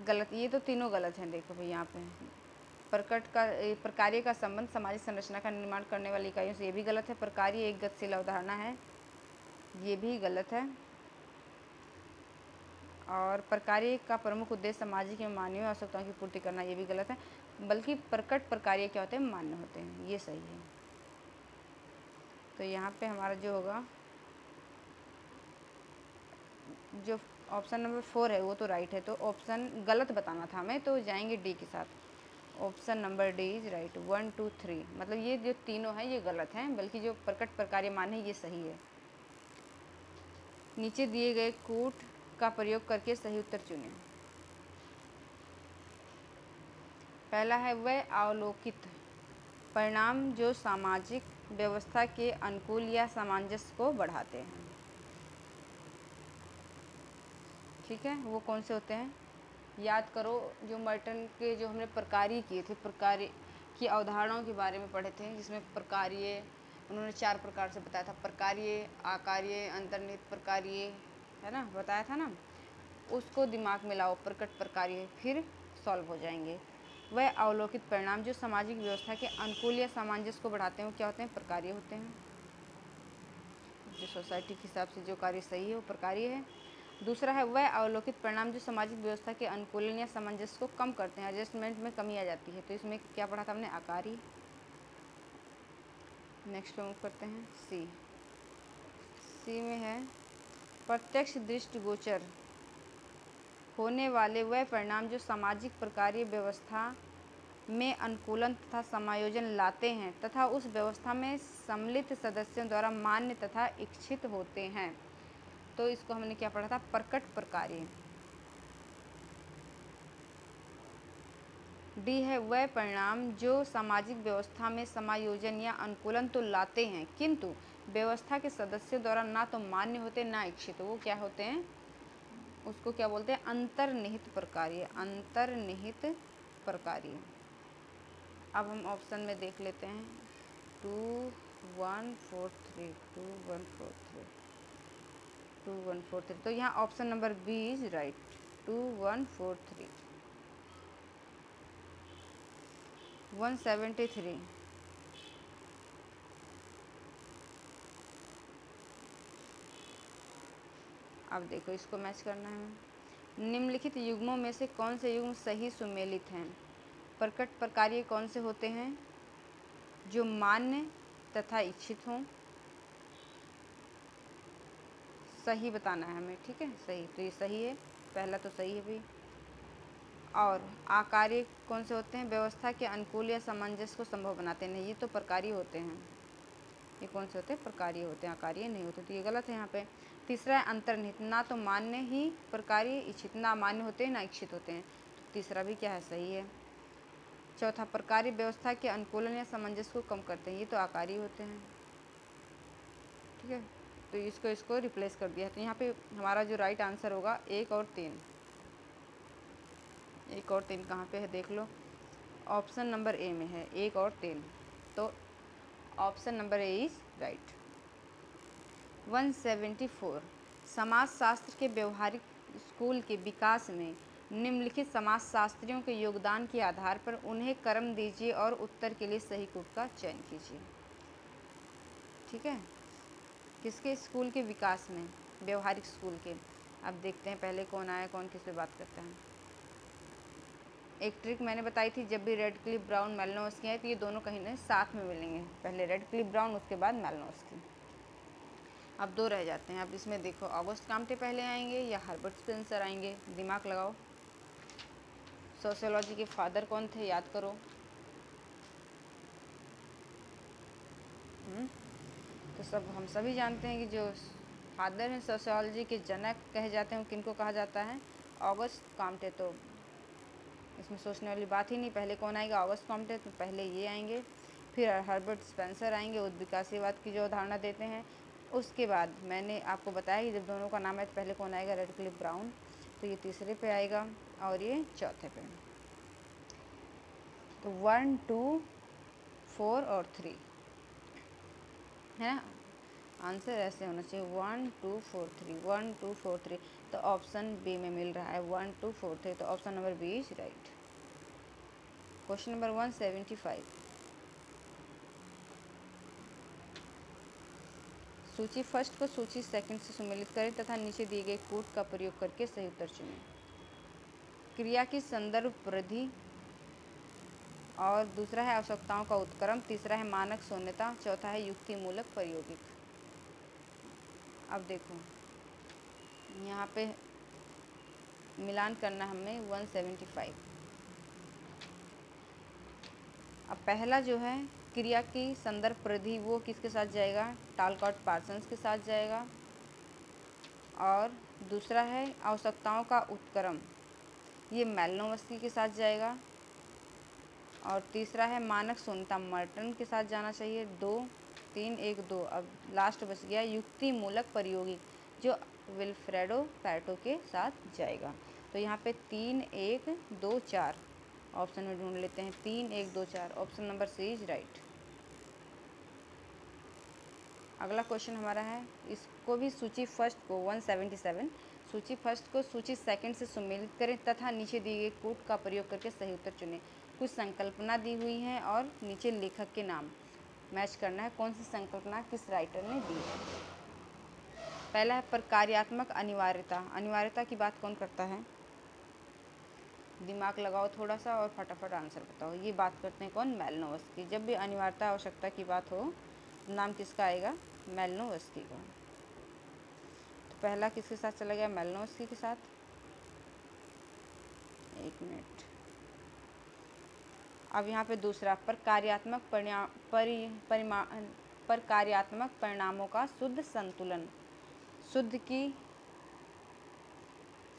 गलत, ये तो तीनों गलत हैं। देखो भाई यहाँ पे प्रकार्य का संबंध सामाजिक संरचना का निर्माण करने वाली इकाइयों से, ये भी गलत है। प्रकार्य एक गतिशील अवधारणा है, ये भी गलत है। और प्रकार्य का प्रमुख उद्देश्य सामाजिक एवं मानवीय आवश्यकताओं की पूर्ति करना, ये भी गलत है। बल्कि प्रकट प्रकार्य क्या होते हैं, मान्य होते हैं, ये सही है। तो यहाँ पे हमारा जो होगा, जो ऑप्शन नंबर 4 है वो तो राइट है। तो ऑप्शन गलत बताना था हमें, तो जाएंगे डी के साथ। Option number D is right. 1 2 3 मतलब ये जो तीनों हैं ये गलत हैं, बल्कि जो प्रकट प्रकार्य मान्य है ये सही है। नीचे दिए गए कूट का प्रयोग करके सही उत्तर चुनें। पहला है वह अवलोकित परिणाम जो सामाजिक व्यवस्था के अनुकूल या सामंजस्य को बढ़ाते हैं। ठीक है, वो कौन से होते हैं याद करो, जो मर्टन के जो हमने प्रकार्य किए थे, प्रकार्य की अवधारणाओं के बारे में पढ़े थे, जिसमें प्रकार्य उन्होंने 4 प्रकार से बताया था, प्रकार्य, आकार्य, अंतर्निहित प्रकार्य, है ना, बताया था ना। उसको दिमाग में लाओ, प्रकट प्रकार्य, फिर सॉल्व हो जाएंगे। वह अवलोकित परिणाम जो सामाजिक व्यवस्था के अनुकूल या सामंजस्य को बढ़ाते हैं, वो क्या होते हैं, प्रकार्य होते हैं। जो सोसाइटी के हिसाब से जो कार्य सही है वो प्रकार्य है। दूसरा है वह अवलोकित परिणाम जो सामाजिक व्यवस्था के अनुकूलन या सामंजस्य को कम करते हैं, एडजस्टमेंट में कमी आ जाती है। तो इसमें क्या पढ़ा था हमने, आकार्य। नेक्स्ट मूव करते हैं सी। सी में है प्रत्यक्ष दृष्टिगोचर होने वाले वह परिणाम जो सामाजिक प्रकार्य व्यवस्था में अनुकूलन तथा समायोजन लाते हैं तथा उस व्यवस्था में सम्मिलित सदस्यों द्वारा मान्य तथा इच्छित होते हैं। तो इसको हमने क्या पढ़ा था, प्रकट प्रकार्य। डी है वह परिणाम जो सामाजिक व्यवस्था में समायोजन या अनुकूलन तो लाते हैं किंतु व्यवस्था के सदस्यों द्वारा ना तो मान्य होते ना इच्छित। वो क्या होते हैं, उसको क्या बोलते हैं, अंतर्निहित प्रकार्य, अंतर्निहित प्रकार्य। अब हम ऑप्शन में देख लेते हैं 2 1 4 3 2 1 4 3 2 1 4 3। तो यहाँ option number B is right, 2 1 4 3 173। अब देखो इसको मैच करना है। निम्नलिखित युग्मों में से कौन से युग्म सही सुमेलित हैं। प्रकट प्रकार्य कौन से होते हैं, जो मान्य तथा इच्छित हों, सही बताना है हमें। ठीक है, सही, तो ये सही है, पहला तो सही है भाई। और आकार्य कौन से होते हैं, व्यवस्था के अनुकूल या सामंजस्य को संभव बनाते हैं, नहीं ये तो प्रकार्य होते हैं। ये कौन से होते हैं, प्रकार्य होते हैं, आकार्य नहीं होते, तो ये गलत है यहाँ पे। तीसरा है अंतर्निहित, ना तो मान्य ही प्रकार्य इच्छित, ना मान्य होते हैं ना इच्छित होते हैं, तो तीसरा भी क्या है, सही है। चौथा प्रकार्य व्यवस्था के अनुकूलन या सामंजस्य को कम करते हैं, ये तो आकार्य होते हैं। ठीक है, तो इसको रिप्लेस कर दिया है। तो यहाँ पे हमारा जो राइट आंसर होगा 1 और 3। 1 और 3 कहाँ पे है देख लो, ऑप्शन नंबर ए में है 1 और 3। तो option number A is right. 174 समाजशास्त्र के व्यवहारिक स्कूल के विकास में निम्नलिखित समाजशास्त्रियों के योगदान के आधार पर उन्हें क्रम दीजिए और उत्तर के लिए सही कूट का चयन कीजिए। ठीक है, किसके स्कूल के विकास में, व्यवहारिक स्कूल के। अब देखते हैं पहले कौन आया, कौन किस पे बात करता है। एक ट्रिक मैंने बताई थी, जब भी रेड क्लिफ ब्राउन मैलिनोव्स्की आए तो ये दोनों कहीं ना साथ में मिलेंगे, पहले रेड क्लिफ ब्राउन उसके बाद मैलिनोव्स्की। अब 2 रह जाते हैं। अब इसमें देखो ऑगस्ट काम्टे पहले आएंगे या हर्बर्ट स्पेंसर आएंगे, दिमाग लगाओ। सोशियोलॉजी के फादर कौन थे, याद करो। तो सब हम सभी जानते हैं कि जो फादर हैं सोशियोलॉजी के जनक कहे जाते हैं, किनको कहा जाता है? August Comte. तो इसमें सोचने वाली बात ही नहीं, पहले कौन आएगा? August Comte. तो पहले ये आएंगे, फिर हर्बर्ट स्पेंसर आएंगे, उद्विकासीवाद की जो अवधारणा देते हैं। उसके बाद मैंने आपको बताया कि जब दोनों का नाम है तो पहले कौन आएगा? Radcliffe Brown. तो ये तीसरे पे आएगा और ये चौथे पे। तो 1, 2, 4 और 3 है ना। आंसर ऐसे होना चाहिए 1, 2, 4, 3, 1, 2, 4, 3। तो ऑप्शन बी में मिल रहा है 1, 2, 4, 3। तो option number B is right. Question number 175। सूची फर्स्ट को सूची सेकंड से सम्मिलित करें तथा नीचे दिए गए कोड का प्रयोग करके सही उत्तर चुनें। क्रिया की संदर्भ परिधि, और दूसरा है आवश्यकताओं का उत्क्रम, तीसरा है मानक शून्यता, चौथा है युक्ति मूलक प्रयोगिक। अब देखो यहाँ पे मिलान करना हमें 175। अब पहला जो है क्रिया की संदर्भ परिधि, वो किसके साथ जाएगा? टालकॉट पार्सन्स के साथ जाएगा। और दूसरा है आवश्यकताओं का उत्क्रम, ये मैलिनोवस्की के साथ जाएगा। और तीसरा है मानक शून्यता, मर्टन के साथ जाना चाहिए। 2, 3, 1, 2। अब लास्ट बच गया युक्ति मूलक प्रयोगिक, जो विल्फ्रेडो पैरेटो के साथ जाएगा। तो यहाँ पे 3, 1, 2, 4 ऑप्शन में ढूंढ लेते हैं। 3, 1, 2, 4 option number C is right. अगला क्वेश्चन हमारा है, इसको भी सूची फर्स्ट को 177, सूची फर्स्ट को सूची सेकंड से सम्मिलित करें तथा नीचे दिए गए कोड का प्रयोग करके सही उत्तर चुनें। कुछ संकल्पना दी हुई है और नीचे लेखक के नाम मैच करना है, कौन सी संकल्पना किस राइटर ने दी है। पहला है प्रकार्यात्मक अनिवार्यता। अनिवार्यता की बात कौन करता है? दिमाग लगाओ थोड़ा सा और फटाफट आंसर बताओ। ये बात करते हैं कौन? मैलिनोवस्की। जब भी अनिवार्यता आवश्यकता की बात हो, नाम किसका आएगा? मैलिनोवस्की का। तो पहला किसके साथ चला गया? मैलिनोवस्की के साथ। एक मिनट। अब यहाँ पे दूसरा प्रकार्यात्मक प्रकार्यात्मक परिणामों का शुद्ध संतुलन।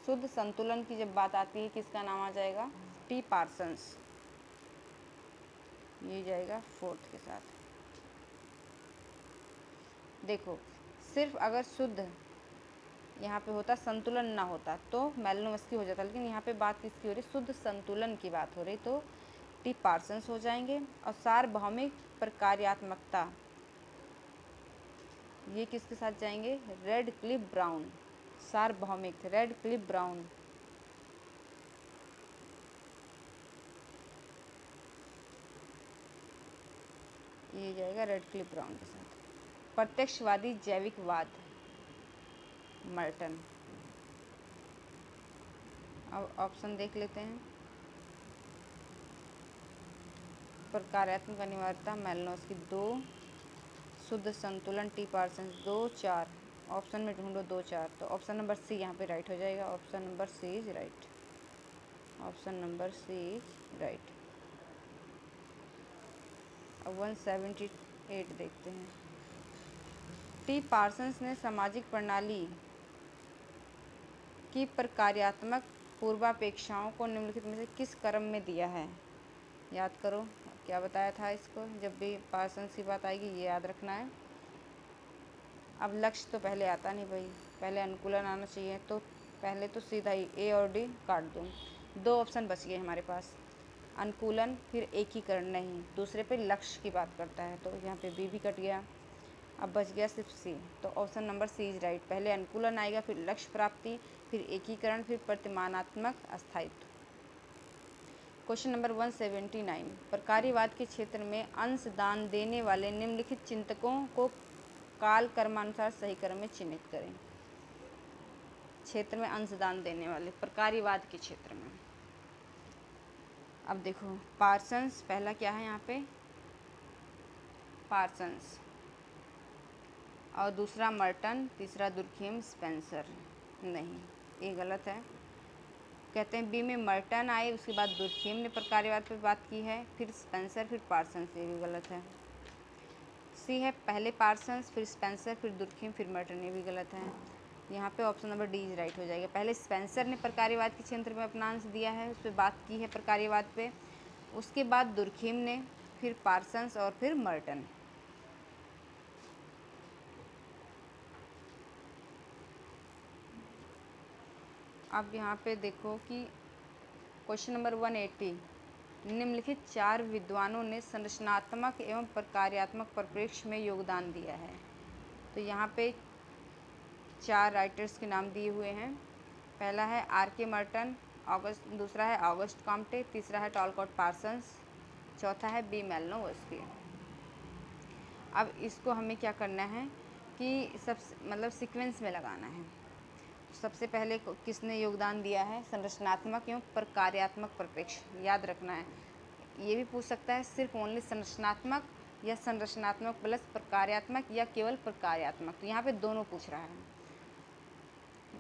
शुद्ध संतुलन की जब बात आती है, किसका नाम आ जाएगा? T Parsons. ये जाएगा फोर्थ के साथ। देखो सिर्फ अगर शुद्ध यहाँ पे होता, संतुलन ना होता तो मैलिनोवस्की हो जाता, लेकिन यहाँ पे बात किसकी हो रही? शुद्ध संतुलन की बात हो रही, तो टी पार्सन्स हो जाएंगे। और सार्वभौमिक प्रकार्यात्मकता, ये किसके साथ जाएंगे? Radcliffe Brown. सार्वभौमिक रेडक्लिफ ब्राउन। ये जाएगा रेडक्लिफ ब्राउन के साथ। प्रत्यक्षवादी जैविकवाद, मर्टन। अब ऑप्शन देख लेते हैं। प्रकार्यात्मक अनिवार्यता मैलिनोवस्की 2, शुद्ध संतुलन टी पार्सन्स 2, 4। ऑप्शन में ढूंढो 2, 4। तो ऑप्शन नंबर सी यहाँ पे राइट हो जाएगा। Option number C is right. Option number C is right. अब 178 देखते हैं। टी पार्सन्स ने सामाजिक प्रणाली की प्रकार्यात्मक पूर्वापेक्षाओं को निम्नलिखित में से किस क्रम में दिया है? याद करो क्या बताया था इसको, जब भी पार्सन्स की बात आएगी ये याद रखना है। अब लक्ष्य तो पहले आता नहीं भाई, पहले अनुकूलन आना चाहिए। तो पहले तो सीधा ही ए और डी काट दूँ। 2 ऑप्शन बच गए हमारे पास, अनुकूलन फिर एकीकरण नहीं, दूसरे पे लक्ष्य की बात करता है, तो यहाँ पे बी भी कट गया। अब बच गया सिर्फ सी। तो option number C is right. पहले अनुकूलन आएगा, फिर लक्ष्य प्राप्ति, फिर एकीकरण, फिर प्रतिमानात्मक अस्थायित्व। क्वेश्चन नंबर 179, प्रकार्यवाद के क्षेत्र में अंशदान देने वाले निम्नलिखित चिंतकों को काल क्रमानुसार सही क्रम में चिन्हित करें। क्षेत्र में अंशदान देने वाले प्रकार्यवाद के क्षेत्र में, अब देखो पार्सन्स पहला क्या है यहाँ पे? पार्सन्स। और दूसरा मर्टन, तीसरा दुर्खेम, स्पेंसर। नहीं, ये गलत है। कहते हैं बी में मर्टन आए, उसके बाद दुर्खेम ने प्रकार्यवाद पर बात की है, फिर स्पेंसर, फिर पार्सन्स। ये भी गलत है। सी है पहले पार्सन्स, फिर स्पेंसर, फिर दुर्खिम, फिर मर्टन। ये भी गलत है। यहाँ पे option number D is right हो जाएगा। पहले स्पेंसर ने प्रकार्यवाद के क्षेत्र में अपना अंश दिया है, उस पर बात की है प्रकार्यवाद पे। उसके बाद दुर्खिम ने, फिर पार्सन्स और फिर मर्टन। अब यहाँ पे देखो कि क्वेश्चन नंबर 180, निम्नलिखित 4 विद्वानों ने संरचनात्मक एवं प्रकार्यात्मक परिप्रेक्ष्य में योगदान दिया है। तो यहाँ पे 4 राइटर्स के नाम दिए हुए हैं। पहला है आर.के. मर्टन, दूसरा है ऑगस्ट कॉम्टे, तीसरा है टॉलकॉट पार्सन्स, चौथा है बी. मालिनोव्स्की। अब इसको हमें क्या करना है कि सब मतलब सीक्वेंस में लगाना है। सबसे पहले किसने योगदान दिया है? संरचनात्मक एवं प्रकार्यात्मक परिप्रेक्ष्य। याद रखना है, ये भी पूछ सकता है सिर्फ ओनली संरचनात्मक या संरचनात्मक प्लस प्रकार्यात्मक या केवल प्रकार्यात्मक। तो यहाँ पे दोनों पूछ रहा है।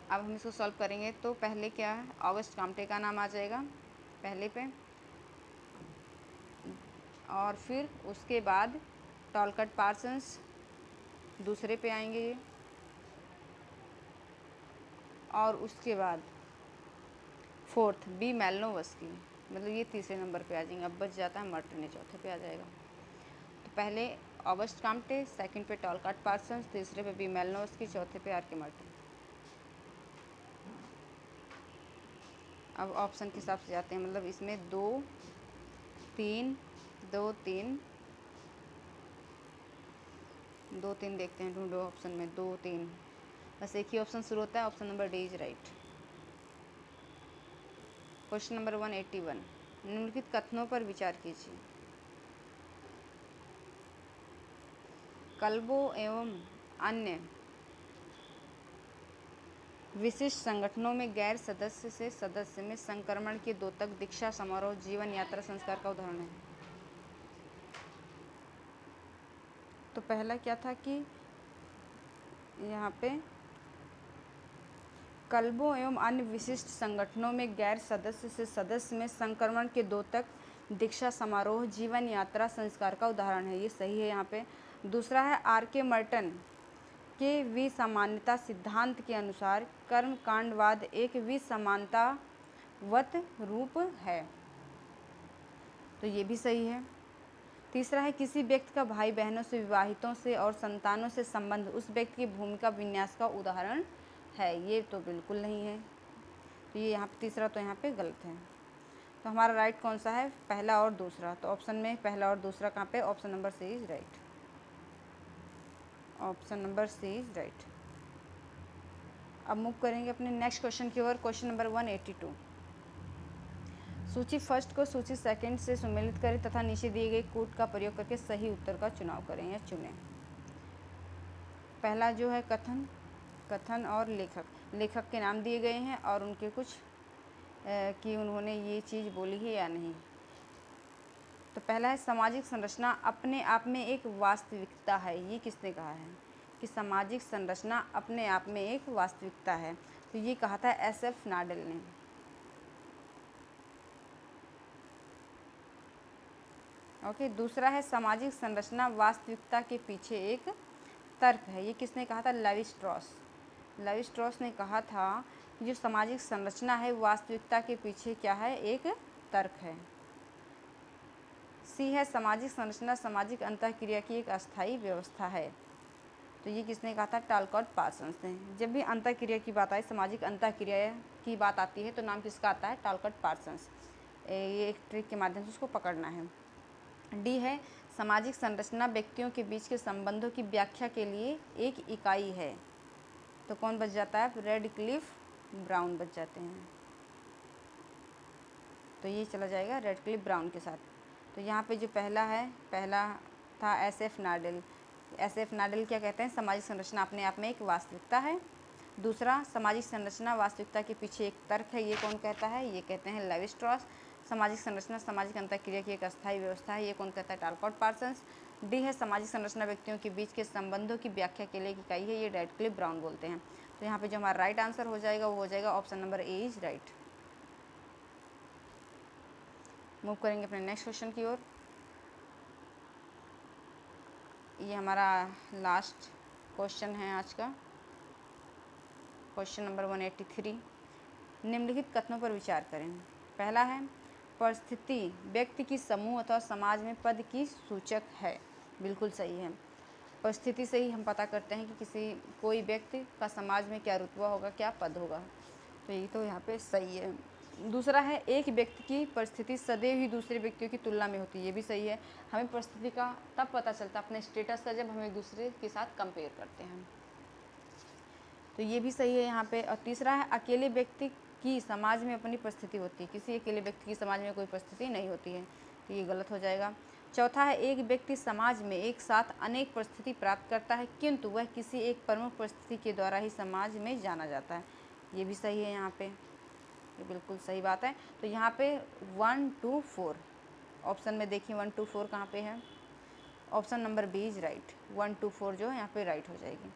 अब हम इसको सॉल्व करेंगे तो पहले क्या है, ऑगस्ट कॉम्टे का नाम आ जाएगा पहले पे, और फिर उसके बाद टॉलकॉट पार्सन्स दूसरे पे आएंगे ये, और उसके बाद फोर्थ बी. मालिनोव्स्की, मतलब ये तीसरे नंबर पे आ जाएंगे। अब बच जाता है मर्टन, ये चौथे पे आ जाएगा। तो पहले ऑगस्ट कॉम्टे, सेकंड पे टॉलकॉट पार्सन्स, तीसरे पे बी. मालिनोव्स्की, चौथे पे आर.के. मर्टन। अब ऑप्शन के हिसाब से जाते हैं, मतलब इसमें 2 3 2 3 2 3 देखते हैं, ढूंढो ऑप्शन में 2 3, बस एक ही ऑप्शन शुरू होता है, option number D is right. Question number 181, निम्नलिखित कथनों पर विचार कीजिए। क्लबों एवं अन्य विशिष्ट संगठनों में गैर सदस्य से सदस्य में संक्रमण के द्योतक, दीक्षा समारोह, जीवन यात्रा संस्कार का उदाहरण है। तो पहला क्या था कि यहाँ पे क्लबों एवं अन्य विशिष्ट संगठनों में गैर सदस्य से सदस्य में संक्रमण के द्योतक, दीक्षा समारोह, जीवन यात्रा संस्कार का उदाहरण है। ये सही है यहाँ पे। दूसरा है आर.के. मर्टन के विसमानता सिद्धांत के अनुसार कर्मकांडवाद एक विसमानतावत रूप है। तो ये भी सही है। तीसरा है किसी व्यक्ति का भाई बहनों से, विवाहितों से और संतानों से संबंध उस व्यक्ति की भूमिका विन्यास का उदाहरण है। ये तो बिल्कुल नहीं है। तो ये यहाँ पे तीसरा तो यहाँ पे गलत है। तो हमारा राइट कौन सा है? पहला और दूसरा। तो ऑप्शन में पहला और दूसरा कहाँ पे? Option number C is right. Option number C is right. अब मूव करेंगे अपने नेक्स्ट क्वेश्चन की ओर। क्वेश्चन नंबर 182, सूची फर्स्ट को सूची सेकंड से सम्मिलित करें तथा नीचे दिए गए कोड का प्रयोग करके सही उत्तर का चुनाव करें या चुनें। पहला जो है कथन और लेखक के नाम दिए गए हैं और उनके कुछ कि उन्होंने ये चीज़ बोली है या नहीं। तो पहला है सामाजिक संरचना अपने आप में एक वास्तविकता है। ये किसने कहा है कि सामाजिक संरचना अपने आप में एक वास्तविकता है? तो ये कहा था SF नाडेल ने। ओके। दूसरा है सामाजिक संरचना वास्तविकता के पीछे एक तर्क है। ये किसने कहा था? Levi Strauss. लेवी स्ट्रॉस ने कहा था कि जो सामाजिक संरचना है वास्तविकता के पीछे क्या है? एक तर्क है। सी है सामाजिक संरचना सामाजिक अंतःक्रिया की एक अस्थायी व्यवस्था है। तो ये किसने कहा था? टॉलकॉट पार्सन्स ने। जब भी अंतःक्रिया की बात आए, सामाजिक अंतःक्रिया की बात आती है तो नाम किसका आता है? टॉलकॉट पार्सन्स। ये एक ट्रिक के माध्यम से उसको पकड़ना है। डी है सामाजिक संरचना व्यक्तियों के बीच के संबंधों की व्याख्या के लिए एक इकाई है। तो कौन बच जाता है? रेडक्लिफ ब्राउन बच जाते हैं। तो ये चला जाएगा रेडक्लिफ ब्राउन के साथ। तो यहाँ पे जो पहला था SF नाडेल। SF नाडेल क्या कहते हैं? सामाजिक संरचना अपने आप में एक वास्तविकता है। दूसरा, सामाजिक संरचना वास्तविकता के पीछे एक तर्क है। ये कौन कहता है? ये कहते हैं लेवी स्ट्रॉस। सामाजिक संरचना सामाजिक अंतःक्रिया की एक अस्थायी व्यवस्था है। ये कौन कहता है? टॉलकॉट पार्सन्स। डी है सामाजिक संरचना व्यक्तियों के बीच के संबंधों की व्याख्या के लिए एक इकाई है। ये रेडक्लिफ ब्राउन बोलते हैं। तो यहाँ पे जो हमारा राइट आंसर हो जाएगा वो हो जाएगा option number A is right. Move करेंगे अपने नेक्स्ट क्वेश्चन की ओर। ये हमारा लास्ट क्वेश्चन है आज का, क्वेश्चन नंबर 183। निम्नलिखित कथनों पर विचार करें। पहला है, परिस्थिति व्यक्ति की समूह अथवा समाज में पद की सूचक है। बिल्कुल सही है। परिस्थिति से ही हम पता करते हैं कि कोई व्यक्ति का समाज में क्या रुतबा होगा, क्या पद होगा, तो ये तो यहाँ पे सही है। दूसरा है, एक व्यक्ति की परिस्थिति सदैव ही दूसरे व्यक्तियों की तुलना में होती है। ये भी सही है। हमें परिस्थिति का तब पता चलता है अपने स्टेटस का, जब हम एक दूसरे के साथ कंपेयर करते हैं, तो ये भी सही है यहाँ पे। और तीसरा है, अकेले व्यक्ति की समाज में अपनी परिस्थिति होती है। किसी अकेले व्यक्ति की समाज में कोई परिस्थिति नहीं होती है, तो ये गलत हो जाएगा। चौथा है, एक व्यक्ति समाज में एक साथ अनेक परिस्थिति प्राप्त करता है, किंतु वह किसी एक प्रमुख परिस्थिति के द्वारा ही समाज में जाना जाता है। ये भी सही है यहाँ पे, ये बिल्कुल सही बात है। तो यहाँ पे 1 2 4 ऑप्शन में देखिए 1 2 4 कहाँ पे है। Option number B is right. 1 2 4 जो है यहाँ पे राइट हो जाएगी।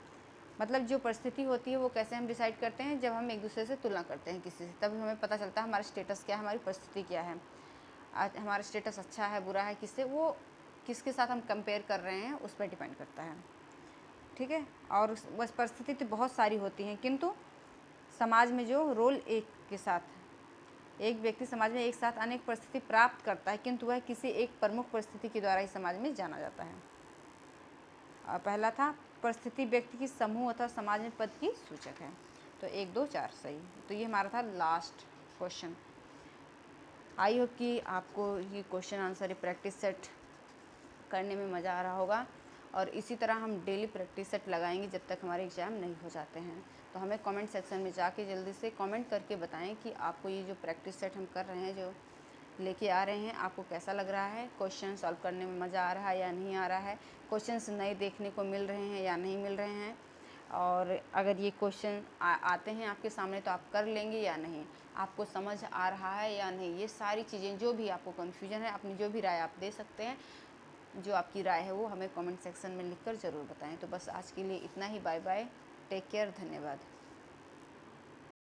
मतलब जो परिस्थिति होती है वो कैसे हम डिसाइड करते हैं, जब हम एक दूसरे से तुलना करते हैं किसी से, तब हमें पता चलता है हमारा स्टेटस क्या है, हमारी परिस्थिति क्या है, आज हमारा स्टेटस अच्छा है बुरा है, किससे, वो किसके साथ हम कंपेयर कर रहे हैं उस पर डिपेंड करता है। ठीक है। और बस परिस्थिति तो बहुत सारी होती हैं, किंतु समाज में जो रोल एक के साथ एक व्यक्ति समाज में एक साथ अनेक परिस्थिति प्राप्त करता है, किंतु वह किसी एक प्रमुख परिस्थिति के द्वारा ही समाज में जाना जाता है। पहला था, परिस्थिति व्यक्ति की समूह अथवा समाज में पद की सूचक है। तो 1 2 4 सही। तो ये हमारा था लास्ट क्वेश्चन। आई होप कि आपको ये क्वेश्चन आंसर प्रैक्टिस सेट करने में मज़ा आ रहा होगा, और इसी तरह हम डेली प्रैक्टिस सेट लगाएंगे जब तक हमारे एग्ज़ाम नहीं हो जाते हैं। तो हमें कमेंट सेक्शन में जाके जल्दी से कमेंट करके बताएं कि आपको ये जो प्रैक्टिस सेट हम कर रहे हैं, जो लेके आ रहे हैं, आपको कैसा लग रहा है, क्वेश्चन सॉल्व करने में मज़ा आ रहा है या नहीं आ रहा है, क्वेश्चंस नए देखने को मिल रहे हैं या नहीं मिल रहे हैं, और अगर ये क्वेश्चन आते हैं आपके सामने तो आप कर लेंगे या नहीं, आपको समझ आ रहा है या नहीं। ये सारी चीज़ें, जो भी आपको कन्फ्यूजन है, अपनी जो भी राय आप दे सकते हैं। जो आपकी राय है वो हमें कमेंट सेक्शन में लिखकर ज़रूर बताएं। तो बस आज के लिए इतना ही। बाय बाय, टेक केयर, धन्यवाद।